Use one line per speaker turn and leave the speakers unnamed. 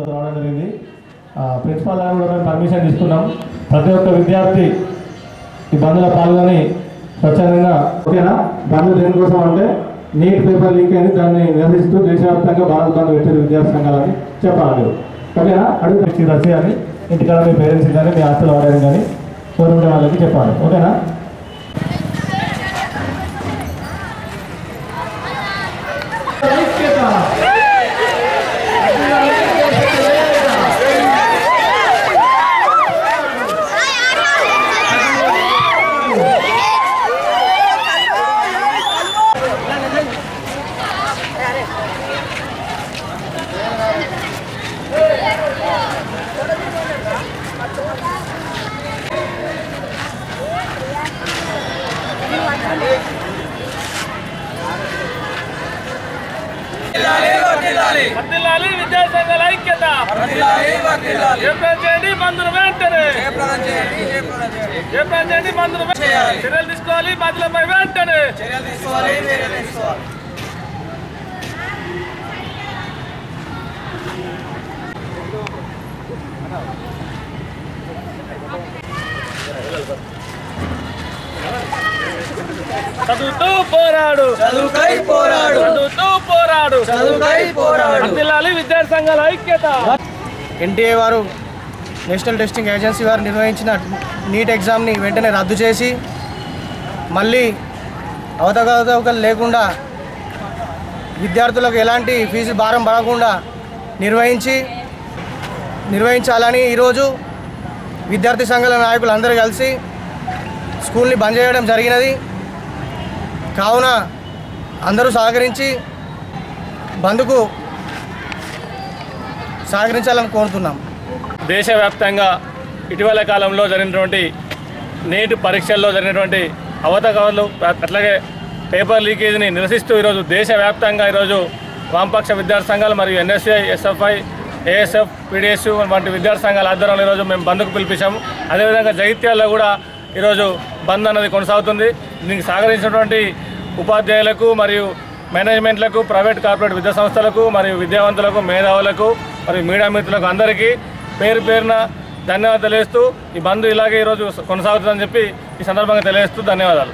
రావడం జరిగింది. ప్రిన్సిపాల్ గారు కూడా మేము పర్మిషన్ తీసుకున్నాం. ప్రతి ఒక్క విద్యార్థి ఈ బంద్లో పాల్గొని స్వచ్ఛందంగా ఓకేనా. బంద్ దేనికోసం అంటే నీట్ పేపర్ లీక్ అయింది, దాన్ని నిరసిస్తూ దేశవ్యాప్తంగా భారత్ బంద్ పెట్టారు విద్యార్థి సంఘాలని చెప్పాలి. ఓకేనా. అడుగు రసి అని ఇంటికాడ మీ పేరెంట్స్ కానీ మీ హాస్టల్ వాడని కానీ చదువుకునే వాళ్ళకి చెప్పాలి. ఓకేనా.
వర్ధిల్లాలి విద్యాసంఘాల ఐక్యత. జయప్రదం చేయండి బంద్ను వెంటనే. జయప్రదం చేయండి బంద్ను చర్యలు తీసుకోవాలి. బాధ్యులపై వెంటనే చర్యలు తీసుకోవాలి. చదువుతూ పోరాడు, చదువుకై పోరాడు, చదువుతూ పోరాడు, చదువుకై పోరాడు. వర్ధిల్లాలి విద్యార్థి సంఘాల ఐక్యత.
ఎన్టీఏ వారు నేషనల్ టెస్టింగ్ ఏజెన్సీ వారు నిర్వహించిన నీట్ ఎగ్జామ్ని వెంటనే రద్దు చేసి మళ్ళీ అవకతవకలు లేకుండా విద్యార్థులకు ఎలాంటి ఫీజు భారం పడకుండా నిర్వహించాలని ఈరోజు విద్యార్థి సంఘాల నాయకులు అందరూ కలిసి స్కూల్ని బంద్ చేయడం జరిగినది. కావున అందరూ సహకరించి బంద్కు సహకరించాలని కోరుతున్నాం.
దేశవ్యాప్తంగా ఇటీవల కాలంలో జరిగినటువంటి నీట్ పరీక్షల్లో జరిగినటువంటి అవకతవకలు అట్లాగే పేపర్ లీకేజీని నిరసిస్తూ ఈరోజు దేశవ్యాప్తంగా ఈరోజు వామపక్ష విద్యార్థి సంఘాలు మరియు ఎన్ఎస్ఐ, ఎస్ఎఫ్ఐ, ఏఎస్ఎఫ్, పీడిఎస్ వంటి విద్యార్థి సంఘాల ఆధ్వర్యంలో ఈరోజు మేము బంద్కు పిలిపించాము. అదేవిధంగా జగిత్యాలలో కూడా ఈరోజు బంద్ అన్నది కొనసాగుతుంది. దీనికి సహకరించినటువంటి ఉపాధ్యాయులకు మరియు మేనేజ్మెంట్లకు, ప్రైవేట్ కార్పొరేట్ విద్యా సంస్థలకు మరియు విద్యావంతులకు, మేధావులకు మరియు మీడియా మిత్రులకు అందరికీ పేరు పేరున ధన్యవాదాలు తెలియజేస్తూ ఈ బంద్ ఇలాగే ఈరోజు కొనసాగుతుందని చెప్పి ఈ సందర్భంగా తెలియజేస్తూ ధన్యవాదాలు.